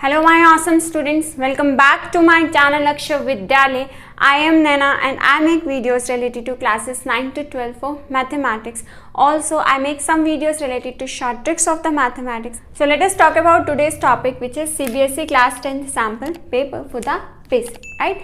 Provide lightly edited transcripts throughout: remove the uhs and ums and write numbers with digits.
Hello my awesome students, welcome back to my channel Akshay Vidyalay. I am Naina and I make videos related to classes 9 to 12 for mathematics. Also I make some videos related to short tricks of the mathematics. So let us talk about today's topic which is CBSE class 10th sample paper for the basic, right?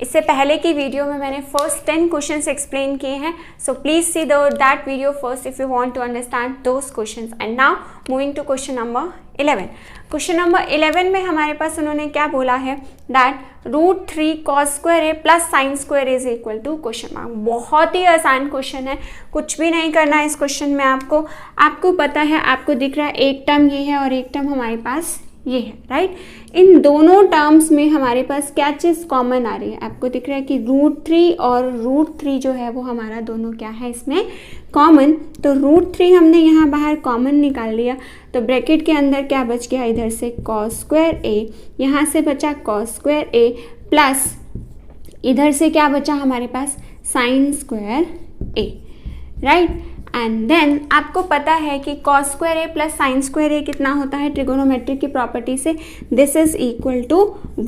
इससे पहले की video में मैंने first 10 questions explain किए हैं, so please see that video first if you want to understand those questions. And now moving to question number 11. Question number 11 में हमारे पास उन्होंने क्या बोला है that √3 cos square A plus sine square is equal to question mark. बहुत ही आसान क्वेश्चन है, कुछ भी नहीं करना है इस क्वेश्चन में. आपको पता है, आपको दिख रहा है एक टर्म ये है और एक टर्म हमारे पास ये है, राइट. इन दोनों टर्म्स में हमारे पास क्या चीज़ कॉमन आ रही है, आपको दिख रहा है कि √3 और √3 जो है वो हमारा दोनों क्या है इसमें कॉमन. तो √3 हमने यहाँ बाहर कॉमन निकाल लिया, तो ब्रैकेट के अंदर क्या बच गया, इधर से cos स्क्वायर ए, यहाँ से बचा cos स्क्वायर ए प्लस इधर से क्या बचा हमारे पास sine square A, right. And then आपको पता है कि cos square A plus sine square A कितना होता है ट्रिगोनोमेट्रिक की प्रॉपर्टी से, दिस इज इक्वल टू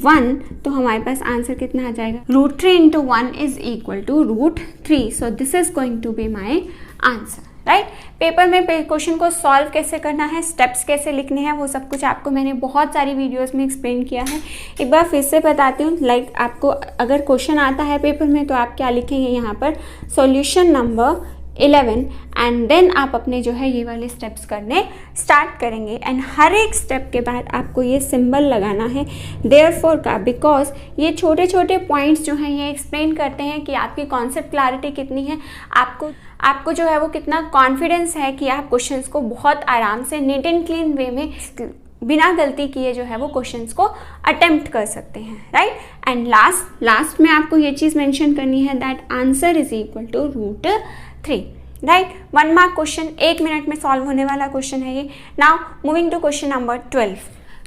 1. तो हमारे पास आंसर कितना आ जाएगा, √3 into 1 is equal to √3. So this is going to be my answer, right. Paper में क्वेश्चन को सॉल्व कैसे करना है, स्टेप्स कैसे लिखने हैं, वो सब कुछ आपको मैंने बहुत सारी वीडियोस में एक्सप्लेन किया है. एक बार फिर से बताती हूँ. लाइक आपको अगर क्वेश्चन आता है पेपर में तो आप क्या लिखेंगे यहाँ पर, सॉल्यूशन नंबर 11 एंड देन आप अपने जो है ये वाले स्टेप्स करने स्टार्ट करेंगे. एंड हर एक स्टेप के बाद आपको ये सिंबल लगाना है देयरफॉर का, बिकॉज ये छोटे छोटे पॉइंट्स जो हैं ये एक्सप्लेन करते हैं कि आपकी कॉन्सेप्ट क्लैरिटी कितनी है, आपको जो है वो कितना कॉन्फिडेंस है कि आप क्वेश्चंस को बहुत आराम से नीट एंड क्लीन वे में बिना गलती किए जो है वो क्वेश्चंस को अटेम्प्ट कर सकते हैं, राइट. एंड लास्ट में आपको ये चीज़ मेंशन करनी है that answer is equal to √3, right. 1 mark question, 1 minute में सॉल्व होने वाला क्वेश्चन है ये. Now moving to question number 12.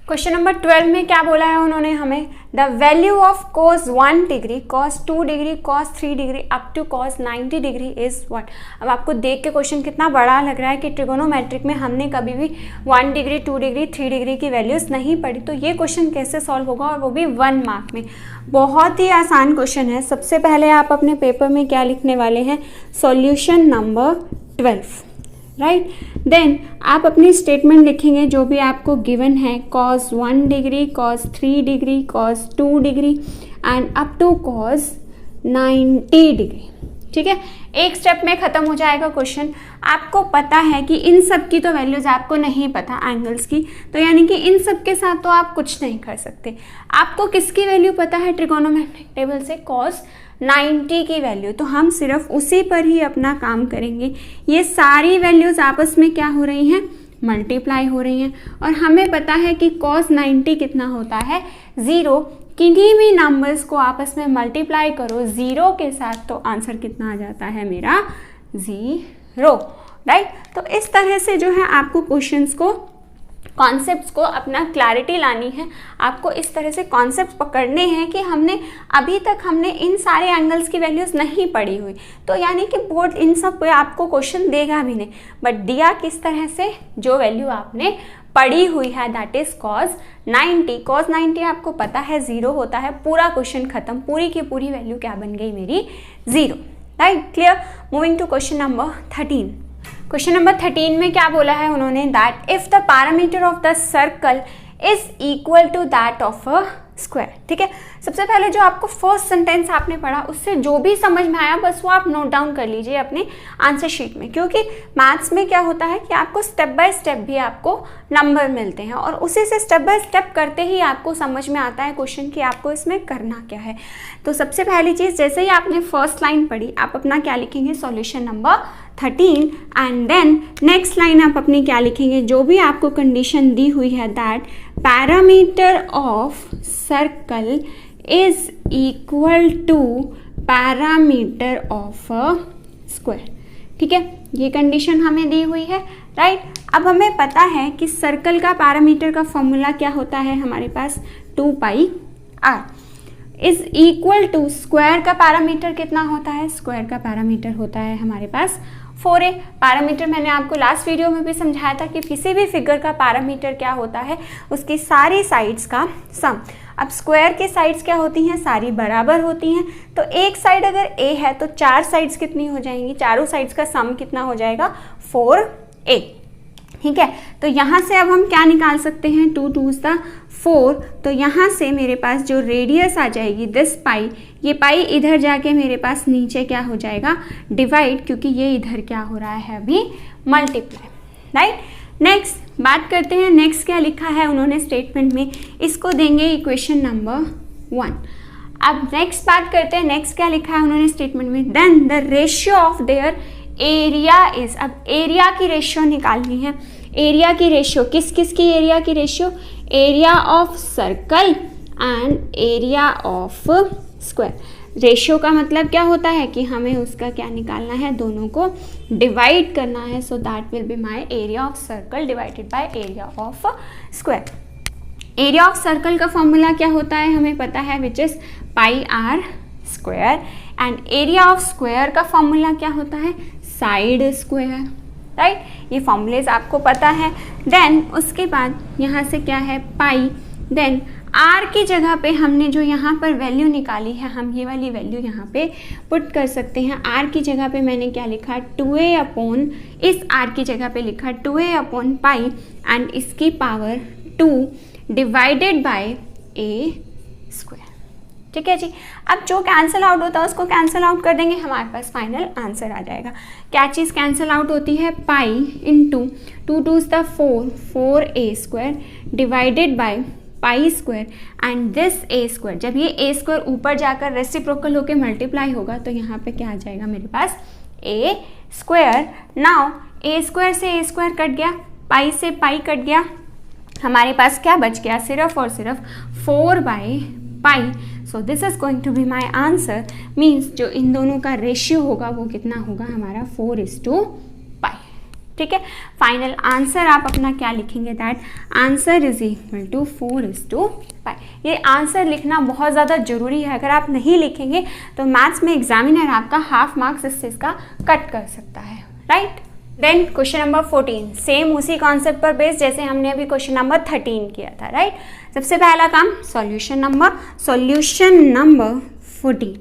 Question number 12 में क्या बोला है उन्होंने हमें, the value of cos 1 degree, cos 2 degree, cos 3 degree up to cos 90 degree is what. अब आपको देख के क्वेश्चन कितना बड़ा लग रहा है कि ट्रिगोनोमेट्रिक में हमने कभी भी 1 डिग्री 2 डिग्री 3 डिग्री की वैल्यूज़ नहीं पढ़ी, तो ये क्वेश्चन कैसे सॉल्व होगा और वो भी 1 मार्क में. बहुत ही आसान क्वेश्चन है. सबसे पहले आप अपने पेपर में क्या लिखने वाले हैं, सॉल्यूशन नंबर 12, राइट. देन आप अपनी स्टेटमेंट लिखेंगे जो भी आपको गिवन है, cos 1 degree, cos 3 degree, cos 2 degree and up to cos 90 degree, ठीक है. एक स्टेप में ख़त्म हो जाएगा क्वेश्चन. आपको पता है कि इन सब की तो वैल्यूज़ आपको नहीं पता एंगल्स की, तो यानी कि इन सब के साथ तो आप कुछ नहीं कर सकते. आपको किसकी वैल्यू पता है ट्रिगोनोमेट्रिक टेबल से, cos 90 की वैल्यू, तो हम सिर्फ उसी पर ही अपना काम करेंगे. ये सारी वैल्यूज़ आपस में क्या हो रही हैं, मल्टीप्लाई हो रही हैं. और हमें पता है कि cos 90 कितना होता है, 0. किन्हीं भी नंबर्स को आपस में मल्टीप्लाई करो 0 के साथ तो आंसर कितना आ जाता है मेरा, 0, राइट. तो इस तरह से जो है आपको क्वेश्चंस को, कॉन्सेप्ट्स को अपना क्लैरिटी लानी है. आपको इस तरह से कॉन्सेप्ट्स पकड़ने हैं कि अभी तक हमने इन सारे एंगल्स की वैल्यूज़ नहीं पढ़ी हुई, तो यानी कि बोर्ड इन सब पे आपको क्वेश्चन देगा भी नहीं, बट दिया किस तरह से, जो वैल्यू आपने पढ़ी हुई है दैट इज cos 90. cos 90 आपको पता है 0 होता है, पूरा क्वेश्चन खत्म, पूरी की पूरी वैल्यू क्या बन गई मेरी, 0, right. Clear. Moving to question number 13. Question number 13 में क्या बोला है उन्होंने, that if the parameter of the circle is equal to that of a square, ठीक है. सबसे पहले जो आपको फर्स्ट सेंटेंस आपने पढ़ा उससे जो भी समझ में आया बस वो आप नोट डाउन कर लीजिए अपने आंसर शीट में, क्योंकि मैथ्स में क्या होता है कि आपको स्टेप बाय स्टेप भी आपको नंबर मिलते हैं और उसी से स्टेप बाय स्टेप करते ही आपको समझ में आता है क्वेश्चन कि आपको इसमें करना क्या है. तो सबसे पहली चीज़, जैसे ही आपने फर्स्ट लाइन पढ़ी आप अपना क्या लिखेंगे, solution number 13 and then next line आप अपनी क्या लिखेंगे, जो भी आपको कंडीशन दी हुई है that parameter of circle is equal to parameter of a square, ठीक है. ये कंडीशन हमें दी हुई है, राइट. अब हमें पता है कि सर्कल का पैरामीटर का फॉर्मूला क्या होता है हमारे पास, 2πr is equal to square का पैरामीटर कितना होता है, स्क्वायर का पैरामीटर होता है हमारे पास 4a। पैरामीटर मैंने आपको लास्ट वीडियो में भी समझाया था कि किसी भी फिगर का पैरामीटर क्या होता है, उसकी सारी साइड्स का सम। अब स्क्वायर की साइड्स क्या होती हैं, सारी बराबर होती हैं। तो एक साइड अगर a है तो 4 साइड्स कितनी हो जाएंगी, चारों साइड्स का सम कितना हो जाएगा, 4a। ठीक है, तो यहाँ से अब हम क्या निकाल सकते हैं, 2 2s 4। तो यहाँ से मेरे पास जो रेडियस आ जाएगी दिस पाई, ये पाई इधर जाके मेरे पास नीचे क्या हो जाएगा, डिवाइड, क्योंकि ये इधर क्या हो रहा है अभी, मल्टीप्लाई। राइट, नेक्स्ट बात करते हैं, नेक्स्ट क्या लिखा है उन्होंने स्टेटमेंट में, इसको देंगे इक्वेशन नंबर 1। अब नेक्स्ट बात करते हैं, नेक्स्ट क्या लिखा है उन्होंने स्टेटमेंट में, then the ratio of their area is. अब एरिया की रेशियो निकालनी है। एरिया की रेशियो किस किस की, एरिया की ratio, area of circle and area of square. Ratio का मतलब क्या होता है कि हमें उसका क्या निकालना है, दोनों को डिवाइड करना है। So that will be my area of circle divided by area of square. Area of circle का फॉर्मूला क्या होता है हमें पता है, which is pi r square, and area of square का फॉर्मूला क्या होता है, साइड स्क्वायर। राइट, ये फॉर्मूलेज आपको पता है। देन उसके बाद यहाँ से क्या है, पाई, देन आर की जगह पे हमने जो यहाँ पर वैल्यू निकाली है, हम ये वाली वैल्यू यहाँ पे पुट कर सकते हैं। आर की जगह पे मैंने क्या लिखा, 2a अपॉन, इस आर की जगह पे लिखा 2a अपॉन पाई एंड इसकी power 2 divided by a square. ठीक है जी, अब जो कैंसिल आउट होता है उसको कैंसिल आउट कर देंगे, हमारे पास फाइनल आंसर आ जाएगा। क्या चीज़ कैंसिल आउट होती है, pi into 2 2s 4, 4a square divided by pi square and this a square. जब ये a स्क्वायर ऊपर जाकर रेसिप्रोकल होकर मल्टीप्लाई होगा तो यहाँ पे क्या आ जाएगा मेरे पास, a square. Now a square से a स्क्वायर कट गया, पाई से पाई कट गया, हमारे पास क्या बच गया, सिर्फ और सिर्फ 4 by pi. So this is going to be my answer, means जो इन दोनों का रेशियो होगा वो कितना होगा हमारा, 4:पाई। ठीक है, फाइनल आंसर आप अपना क्या लिखेंगे, that answer is equal to 4:पाई। ये आंसर लिखना बहुत ज़्यादा जरूरी है, अगर आप नहीं लिखेंगे तो मैथ्स में एग्जामिनर आपका हाफ मार्क्स इस चीज़ का कट कर सकता है। Right, then question number 14, same उसी कॉन्सेप्ट पर बेस्ड जैसे हमने अभी क्वेश्चन नंबर 13 किया था। राइट, सबसे पहला काम सॉल्यूशन नंबर 14।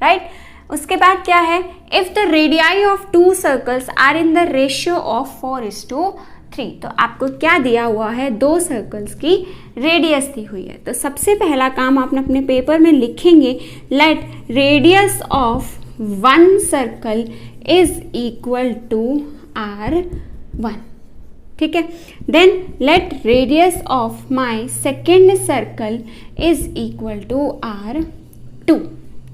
राइट, उसके बाद क्या है, if the radii of 2 circles are in the ratio of 4:3। तो आपको क्या दिया हुआ है, 2 सर्कल्स की रेडियस दी हुई है। तो सबसे पहला काम आप अपने पेपर में लिखेंगे, let radius of 1 circle is equal to R1। ठीक है, then let radius of my second circle is equal to R2।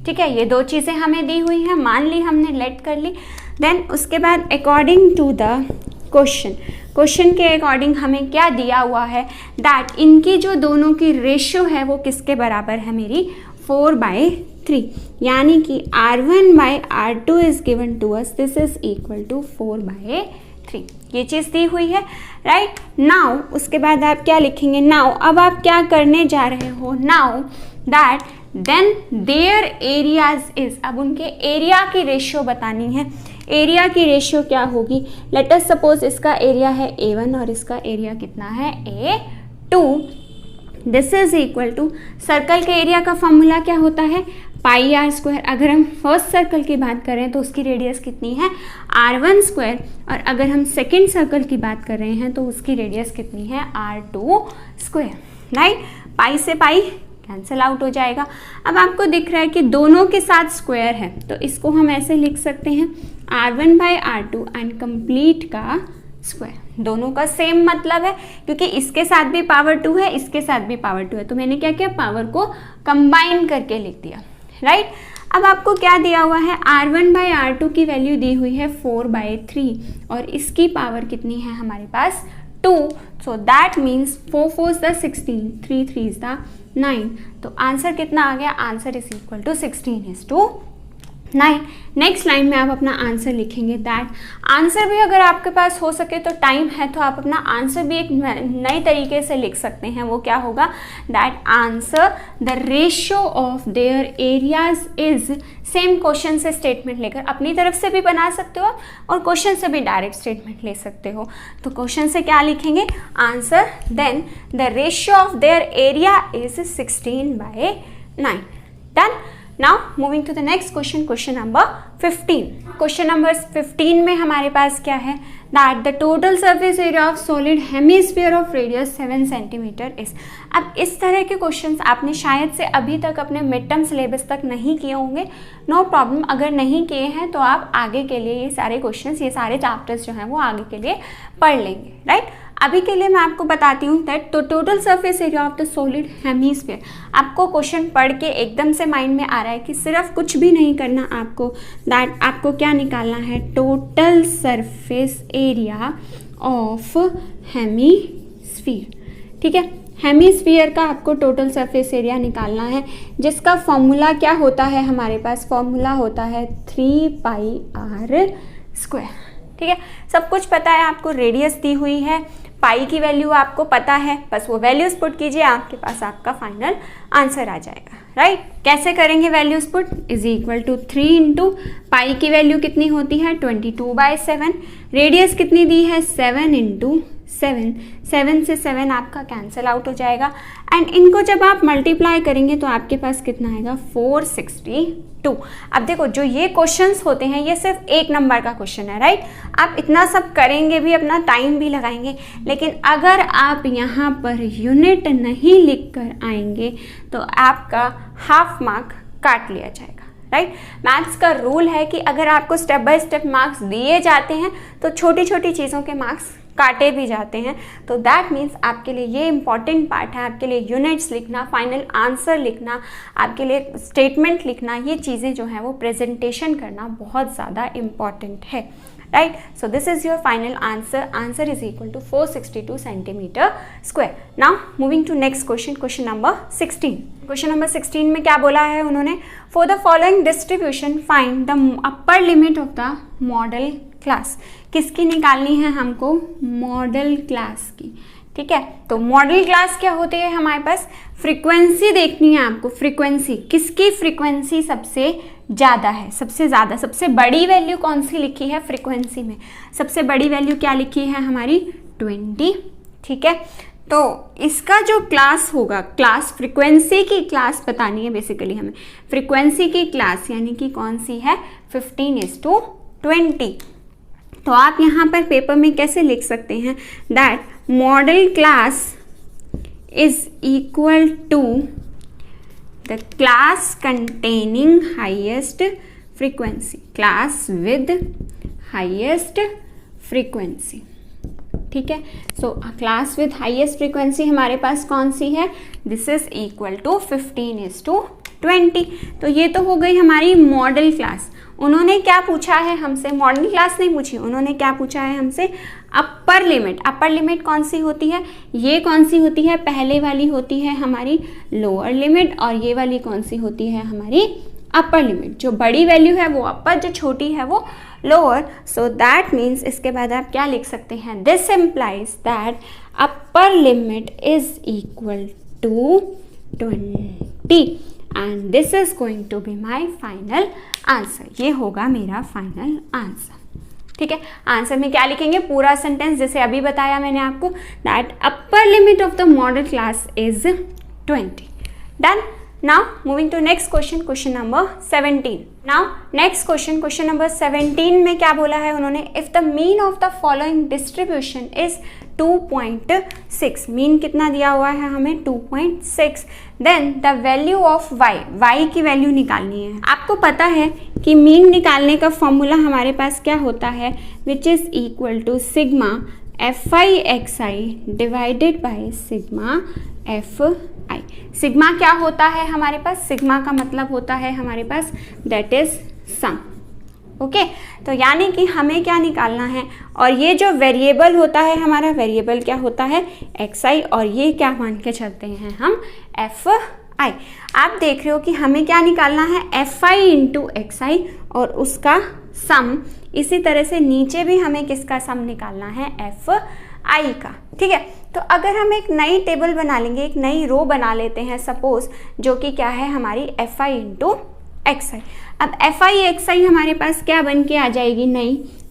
ठीक है, ये 2 चीज़ें हमें दी हुई हैं, मान ली हमने, लेट कर ली। देन उसके बाद अकॉर्डिंग टू द क्वेश्चन के अकॉर्डिंग हमें क्या दिया हुआ है, दैट इनकी जो दोनों की रेशियो है वो किसके बराबर है मेरी, 4/3, यानी कि R1 by R2 is given to us, this is equal to 4/3। ये चीज़ दी हुई है। राइट, नाउ उसके बाद आप क्या लिखेंगे, नाउ अब आप क्या करने जा रहे हो, now that then their areas is, अब उनके एरिया की रेशियो बतानी है। एरिया की रेशियो क्या होगी, लेट अस सपोज इसका एरिया है A1 और इसका एरिया कितना है, A2। This is equal to, circle के एरिया का फॉर्मूला क्या होता है, पाई आर स्क्वायर। अगर हम फर्स्ट सर्कल की बात करें तो उसकी रेडियस कितनी है, R1 स्क्वायर, और अगर हम सेकेंड सर्कल की बात कर रहे हैं तो उसकी रेडियस कितनी है, R2 स्क्वायर। राइट, पाई से पाई कैंसिल आउट हो जाएगा। अब आपको दिख रहा है कि दोनों के साथ स्क्वायर है, तो इसको हम ऐसे लिख सकते हैं R1 by R2 and complete का स्क्वायर। दोनों का सेम मतलब है, क्योंकि इसके साथ भी पावर 2 है, इसके साथ भी पावर 2 है, तो मैंने क्या किया, पावर को कंबाइन करके लिख दिया। राइट, अब आपको क्या दिया हुआ है, R1 by R2 की वैल्यू दी हुई है 4/3 और इसकी पावर कितनी है हमारे पास, 2। So that means 4 4s 16, 3 3s 9। तो आंसर कितना आ गया, answer is equal to 16:9। 9 next line में आप अपना आंसर लिखेंगे। दैट आंसर भी अगर आपके पास हो सके तो टाइम है तो आप अपना आंसर भी एक नए तरीके से लिख सकते हैं। वो क्या होगा? That answer the ratio of there areas is, same question से स्टेटमेंट लेकर अपनी तरफ से भी बना सकते हो और क्वेश्चन से भी डायरेक्ट स्टेटमेंट ले सकते हो। तो क्वेश्चन से क्या लिखेंगे? Answer then the ratio of their area is 16/9। Done. Now moving to the next question, question number 15. Question number 15 में हमारे पास क्या है? That the total surface area of solid hemisphere of radius 7 centimeter is. अब इस तरह के questions आपने शायद से अभी तक अपने मिड टर्म सिलेबस तक नहीं किए होंगे। नो प्रॉब्लम, अगर नहीं किए हैं तो आप आगे के लिए ये सारे क्वेश्चंस, ये सारे चैप्टर्स जो हैं वो आगे के लिए पढ़ लेंगे, राइट? अभी के लिए मैं आपको बताती हूँ दैट तो total surface area of the solid hemisphere. आपको क्वेश्चन पढ़ के एकदम से माइंड में आ रहा है कि सिर्फ कुछ भी नहीं करना आपको, दैट आपको क्या निकालना है? Total surface area of hemisphere. ठीक है, हेमीस्फीयर का आपको टोटल सरफेस एरिया निकालना है, जिसका फॉर्मूला क्या होता है? हमारे पास फॉर्मूला होता है 3πr²। ठीक है, सब कुछ पता है आपको, रेडियस दी हुई है, पाई की वैल्यू आपको पता है, बस वो वैल्यूज पुट कीजिए, आपके पास आपका फाइनल आंसर आ जाएगा, राइट? कैसे करेंगे values put? Is equal to 3 into pi की वैल्यू कितनी होती है? 22/7। रेडियस कितनी दी है? 7 इंटू 7। 7 से 7 आपका कैंसिल आउट हो जाएगा एंड इनको जब आप मल्टीप्लाई करेंगे तो आपके पास कितना आएगा? 462। अब देखो, जो ये क्वेश्चंस होते हैं ये सिर्फ एक नंबर का क्वेश्चन है, राइट? आप इतना सब करेंगे भी, अपना टाइम भी लगाएंगे, लेकिन अगर आप यहाँ पर यूनिट नहीं लिख कर आएंगे तो आपका हाफ मार्क काट लिया जाएगा, राइट? मैथ्स का रूल है कि अगर आपको स्टेप बाय स्टेप मार्क्स दिए जाते हैं तो छोटी छोटी चीज़ों के मार्क्स काटे भी जाते हैं। तो दैट मीन्स आपके लिए ये इंपॉर्टेंट पार्ट है, आपके लिए यूनिट्स लिखना, फाइनल आंसर लिखना, आपके लिए स्टेटमेंट लिखना, ये चीज़ें जो हैं वो प्रेजेंटेशन करना बहुत ज़्यादा इम्पॉर्टेंट है, right? So this is your final answer. Answer is equal to 462 centimetre square. Now moving to next question, question number 16। Question number 16 में क्या बोला है उन्होंने? For the following distribution find the upper limit of the modal class. किसकी निकालनी है हमको? Model class की। ठीक है, तो मॉडल क्लास क्या होती है? हमारे पास फ्रीक्वेंसी देखनी है आपको। फ्रीक्वेंसी, किसकी फ्रीक्वेंसी सबसे ज़्यादा है? सबसे ज़्यादा, सबसे बड़ी वैल्यू कौन सी लिखी है फ्रीक्वेंसी में? सबसे बड़ी वैल्यू क्या लिखी है हमारी? 20। ठीक है, तो इसका जो क्लास होगा, क्लास फ्रीक्वेंसी की क्लास बतानी है बेसिकली हमें। फ्रीक्वेंसी की क्लास यानी कि कौन सी है? 15:20। तो आप यहाँ पर पेपर में कैसे लिख सकते हैं? That modal class is equal to the class containing highest frequency, class with highest frequency. ठीक है, so class with highest frequency हमारे पास कौन सी है? This is equal to 15:20। तो ये तो हो गई हमारी मॉडल क्लास। उन्होंने क्या पूछा है हमसे? मॉडल क्लास नहीं पूछी, उन्होंने क्या पूछा है हमसे? Upper limit. अपर लिमिट कौन सी होती है? ये कौन सी होती है? पहले वाली होती है हमारी लोअर लिमिट और ये वाली कौन सी होती है? हमारी अपर लिमिट। जो बड़ी वैल्यू है वो अपर, जो छोटी है वो लोअर। सो दैट मीन्स इसके बाद आप क्या लिख सकते हैं? This implies that upper limit is equal to 20 and this is going to be my final answer. ये होगा मेरा फाइनल आंसर। ठीक है, आंसर में क्या लिखेंगे? पूरा सेंटेंस जैसे अभी बताया मैंने आपको, that upper limit of the modal class is 20। Done. Now moving to next question, question number 17. Now next question, question number 17 में क्या बोला है उन्होंने? If the mean of the following distribution is 2.6, mean कितना दिया हुआ है हमें? 2.6, then the value of y, y की वैल्यू निकालनी है। आपको पता है कि मीन निकालने का फॉर्मूला हमारे पास क्या होता है? Which is equal to sigma fi(xi) divided by sigma fi। Sigma क्या होता है हमारे पास? सिग्मा का मतलब होता है हमारे पास दैट इज सम। ओके, तो यानी कि हमें क्या निकालना है? और ये जो वेरिएबल होता है हमारा, वेरिएबल क्या होता है? xi, और ये क्या मान के चलते हैं हम? fi। आई। आप देख रहे हो कि हमें क्या निकालना है, एफ आई इंटू एक्स आई और उसका सम। इसी तरह से नीचे भी हमें किसका सम निकालना है, एफ आई का। ठीक है, तो अगर हम एक नई टेबल बना लेंगे, एक नई रो बना लेते हैं सपोज, जो कि क्या है हमारी एफ आई इंटू एक्स आई। अब एफ आई एक्स आई हमारे पास क्या बन के आ जाएगी,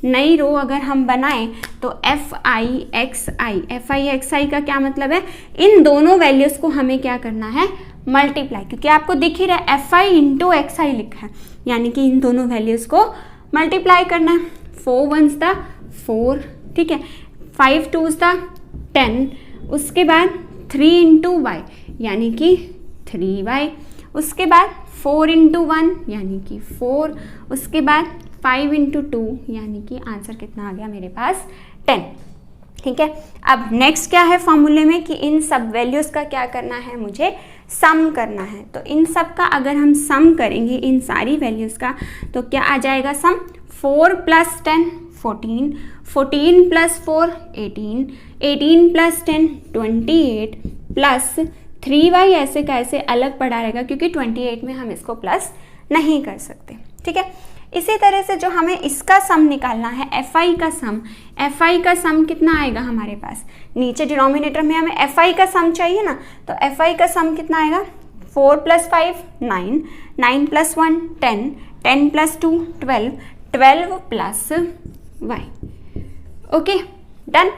नई रो अगर हम बनाएं तो एफ आई एक्स आई का क्या मतलब है, इन दोनों वैल्यूज को हमें क्या करना है, मल्टीप्लाई, क्योंकि आपको दिख ही रहा है एफ आई इंटू एक्स आई लिखा है, यानी कि इन दोनों वैल्यूज को मल्टीप्लाई करना है। 4 1s द 4, ठीक है, 5 2s द 10, उसके बाद 3 इंटू वाई यानी कि 3y, उसके बाद 4 इंटू 1 यानी कि 4, उसके बाद 5 इंटू 2 यानी कि आंसर कितना आ गया मेरे पास, 10। ठीक है, अब नेक्स्ट क्या है फॉर्मूले में कि इन सब वैल्यूज़ का क्या करना है, मुझे सम करना है। तो इन सब का अगर हम सम करेंगे, इन सारी वैल्यूज़ का, तो क्या आ जाएगा सम, 4 + 10 14, 14 + 4 18, 18 + 10 28 प्लस 3y ऐसे का ऐसे अलग पड़ा रहेगा क्योंकि 28 में हम इसको प्लस नहीं कर सकते। ठीक है, इसी तरह से जो हमें इसका सम निकालना है, एफ आई का सम कितना आएगा हमारे पास, नीचे डिनोमिनेटर में हमें एफ आई का सम चाहिए ना, तो एफ आई का सम कितना आएगा, 4 + 5 9, 9 + 1 10, 10 + 2 12, 12 + y। Okay done.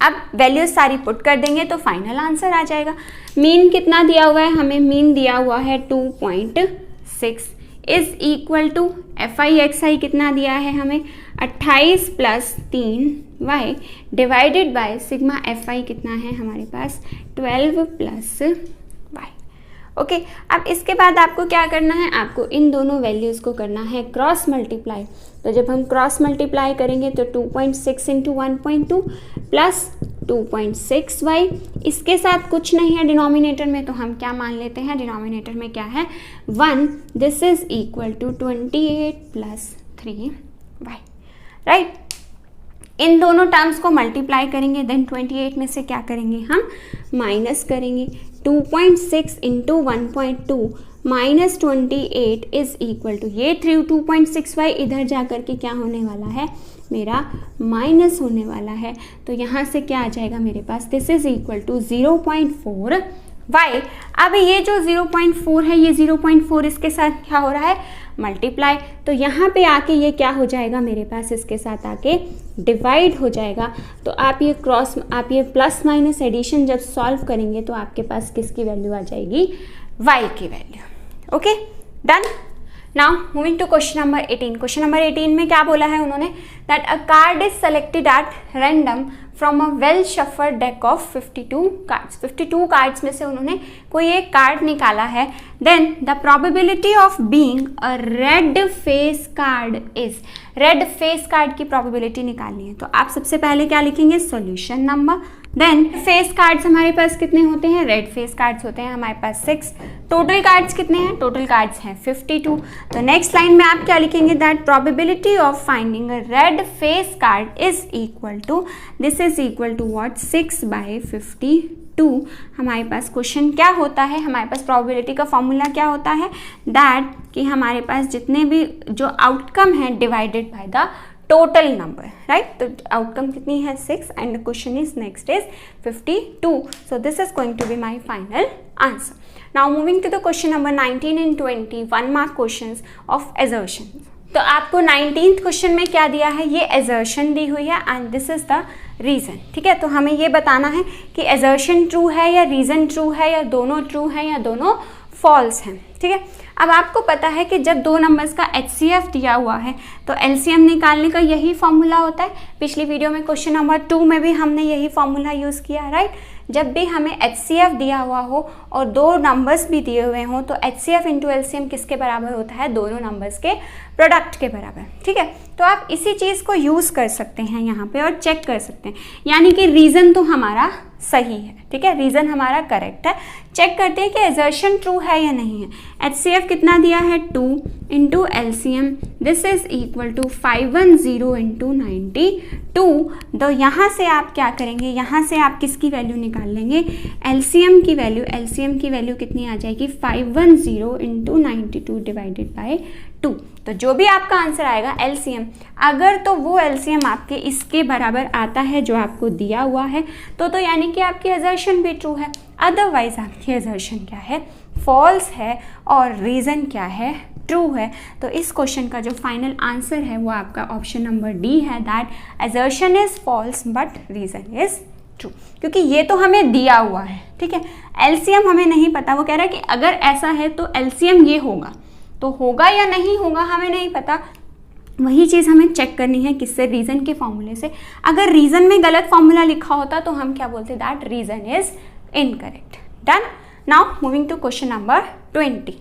अब वैल्यूज सारी पुट कर देंगे तो फाइनल आंसर आ जाएगा। मीन कितना दिया हुआ है हमें, मीन दिया हुआ है 2.6 is equal to F I X I कितना दिया है हमें, 28 + 3y divided by sigma F I कितना है हमारे पास, 12 + y। ओके, अब इसके बाद आपको क्या करना है, आपको इन दोनों वैल्यूज़ को करना है क्रॉस मल्टीप्लाई। तो जब हम क्रॉस मल्टीप्लाई करेंगे तो 2.6 × 1.2 प्लस 2.6y, इसके साथ कुछ नहीं है डिनोमिनेटर में, तो हम क्या मान लेते हैं, डिनोमिनेटर में क्या है 1, this is equal to 28 + 3y, right. इन दोनों टर्म्स को मल्टीप्लाई करेंगे, देन 28 में से क्या करेंगे हम, माइनस करेंगे। 2.6 × 1.2 माइनस 28 इज इक्वल टू, ये 2.6y इधर जा कर के क्या होने वाला है, मेरा माइनस होने वाला है। तो यहाँ से क्या आ जाएगा मेरे पास, this is equal to 0.4y। अब ये जो 0.4 है, ये 0.4 इसके साथ क्या हो रहा है, मल्टीप्लाई। तो यहाँ पे आके ये क्या हो जाएगा मेरे पास, इसके साथ आके डिवाइड हो जाएगा। तो आप ये प्लस माइनस एडिशन जब सॉल्व करेंगे तो आपके पास किसकी वैल्यू आ जाएगी, y की value. Okay done. Now moving to question number 18। Question number 18 में क्या बोला है उन्होंने, that a card is selected at random from a well shuffled deck of 52 cards. 52 cards में से उन्होंने कोई एक कार्ड निकाला है। Then the probability of being a red face card is, red face card की प्रोबेबिलिटी निकालनी है। तो आप सबसे पहले क्या लिखेंगे, solution number. Then face cards हमारे पास कितने होते हैं, रेड फेस कार्ड्स होते हैं हमारे पास 6। टोटल कार्ड्स कितने हैं, टोटल कार्ड्स हैं 52। तो नेक्स्ट लाइन में आप क्या लिखेंगे, that probability of finding a red face card is equal to, this is equal to what, 6/52। हमारे पास क्वेश्चन क्या होता है, हमारे पास प्रोबेबिलिटी का फॉर्मूला क्या होता है, दैट कि हमारे पास जितने भी जो आउटकम है divided by the total number, right. तो आउटकम कितनी है 6 and the question is next is 52. So this is going to be my final answer. Now moving to the question number 19 and 20 1 mark questions of assertion. तो आपको 19th question में क्या दिया है, ये assertion दी हुई है and this is the reason. ठीक है, तो हमें ये बताना है कि assertion ट्रू है या रीज़न ट्रू है या दोनों ट्रू है या दोनों फॉल्स हैं। ठीक है, अब आपको पता है कि जब दो नंबर्स का HCF दिया हुआ है तो LCM निकालने का यही फॉर्मूला होता है। पिछली वीडियो में क्वेश्चन नंबर 2 में भी हमने यही फॉर्मूला यूज़ किया, राइट। जब भी हमें HCF दिया हुआ हो और दो नंबर्स भी दिए हुए हों तो HCF इंटू LCM किसके बराबर होता है, दोनों नंबर्स के प्रोडक्ट के बराबर। ठीक है, तो आप इसी चीज़ को यूज़ कर सकते हैं यहाँ पे और चेक कर सकते हैं, यानी कि रीज़न तो हमारा सही है। ठीक है, रीज़न हमारा करेक्ट है। चेक करते हैं कि assertion ट्रू है या नहीं है। HCF कितना दिया है 2 into LCM this is equal to 510 into 92। तो यहाँ से आप क्या करेंगे, यहाँ से आप किसकी वैल्यू निकाल लेंगे, एलसीएम की वैल्यू। एलसीएम की वैल्यू कितनी आ जाएगी, 510 इंटू 92 डिवाइडेड बाय 2। तो जो भी आपका आंसर आएगा एलसीएम, अगर तो वो एलसीएम आपके इसके बराबर आता है जो आपको दिया हुआ है तो यानी कि आपकी असर्शन भी ट्रू है, अदरवाइज आपकी असर्शन क्या है, फॉल्स है, और रीज़न क्या है, ट्रू है। तो इस क्वेश्चन का जो फाइनल आंसर है वो आपका ऑप्शन नंबर डी है, that assertion is false but reason is true, क्योंकि ये तो हमें दिया हुआ है, ठीक है। एलसीएम हमें नहीं पता, वो कह रहा है कि अगर ऐसा है तो एलसीएम ये होगा, तो होगा या नहीं होगा हमें नहीं पता। वही चीज़ हमें चेक करनी है किससे, रीज़न के फॉर्मूले से। अगर रीज़न में गलत फॉर्मूला लिखा होता तो हम क्या बोलते, that reason is incorrect. Done. Now moving to question number 20।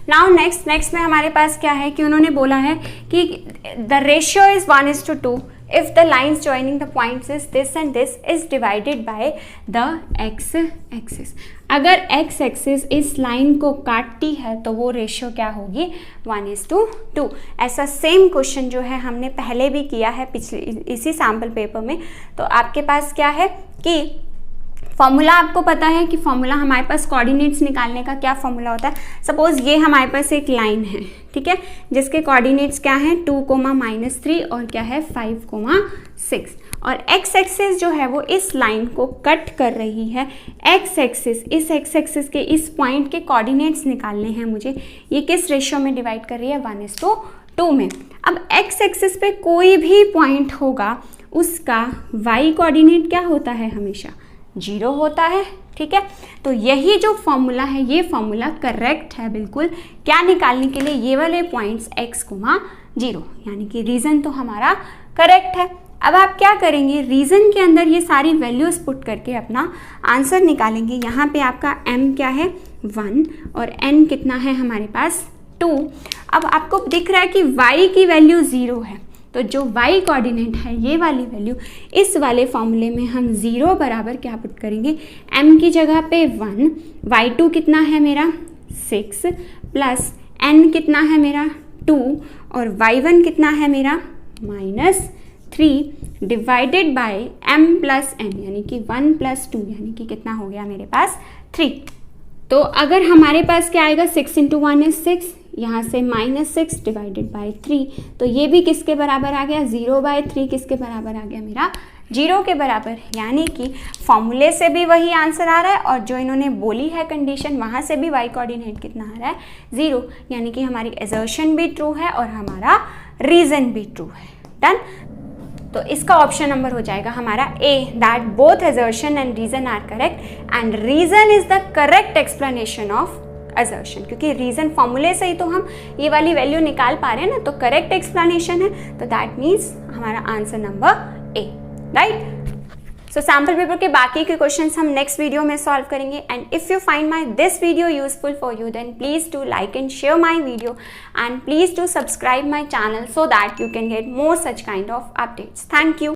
Now next में हमारे पास क्या है कि उन्होंने बोला है कि the ratio is 1:2 if the lines joining the points is this and this is divided by the x axis। अगर x axis इस लाइन को काटती है तो वो रेशियो क्या होगी, 1:2। ऐसा सेम क्वेश्चन जो है हमने पहले भी किया है पिछले इसी सैम्पल पेपर में। तो आपके पास क्या है कि फॉर्मूला आपको पता है कि फॉर्मूला हमारे पास कोऑर्डिनेट्स निकालने का क्या फॉर्मूला होता है। सपोज ये हमारे पास एक लाइन है, ठीक है, जिसके कोऑर्डिनेट्स क्या हैं, 2, और क्या है 5, 6, और एक्स एक्सिस जो है वो इस लाइन को कट कर रही है। एक्स एक्सिस, इस एक्स एक्सिस के इस पॉइंट के कोऑर्डिनेट्स निकालने हैं मुझे। ये किस रेशियो में डिवाइड कर रही है, 1:2 में। अब एक्स एक्सिस पे कोई भी पॉइंट होगा उसका वाई कोऑर्डिनेट क्या होता है, हमेशा 0 होता है, ठीक है। तो यही जो फॉर्मूला है ये फॉर्मूला करेक्ट है बिल्कुल, क्या निकालने के लिए, ये वाले पॉइंट्स x, 0, यानी कि रीज़न तो हमारा करेक्ट है। अब आप क्या करेंगे, रीज़न के अंदर ये सारी वैल्यूज़ पुट करके अपना आंसर निकालेंगे। यहाँ पे आपका m क्या है, 1, और n कितना है हमारे पास, 2। अब आपको दिख रहा है कि y की वैल्यू 0 है, तो जो y कोऑर्डिनेट है ये वाली वैल्यू, इस वाले फॉर्मूले में हम 0 बराबर क्या पुट करेंगे, m की जगह पे 1, y2 कितना है मेरा 6, प्लस n कितना है मेरा 2, और y1 कितना है मेरा -3, divided by m plus n, यानी कि 1 + 2, यानी कि कितना हो गया मेरे पास 3। तो अगर हमारे पास क्या आएगा, 6 × 1 = 6, यहाँ से -6 डिवाइडेड बाय 3, तो ये भी किसके बराबर आ गया, 0/3 किसके बराबर आ गया मेरा, 0 के बराबर। यानी कि फॉर्मूले से भी वही आंसर आ रहा है और जो इन्होंने बोली है कंडीशन वहाँ से भी y कोऑर्डिनेट कितना आ रहा है, 0, यानी कि हमारी असर्शन भी ट्रू है और हमारा रीज़न भी ट्रू है। डन। तो इसका ऑप्शन नंबर हो जाएगा हमारा A, that both assertion and reason are correct and reason is the correct explanation of assertion, क्योंकि रीज़न फॉर्मूले से ही तो हम ये वाली वैल्यू निकाल पा रहे हैं ना, तो करेक्ट एक्सप्लेनेशन है, तो दैट मीन्स हमारा answer number A, right. So sample paper के बाकी के क्वेश्चंस हम नेक्स्ट वीडियो में सॉल्व करेंगे। And if you find my this video useful for you then please do like and share my video and please do subscribe my channel so that you can get more such kind of updates. Thank you.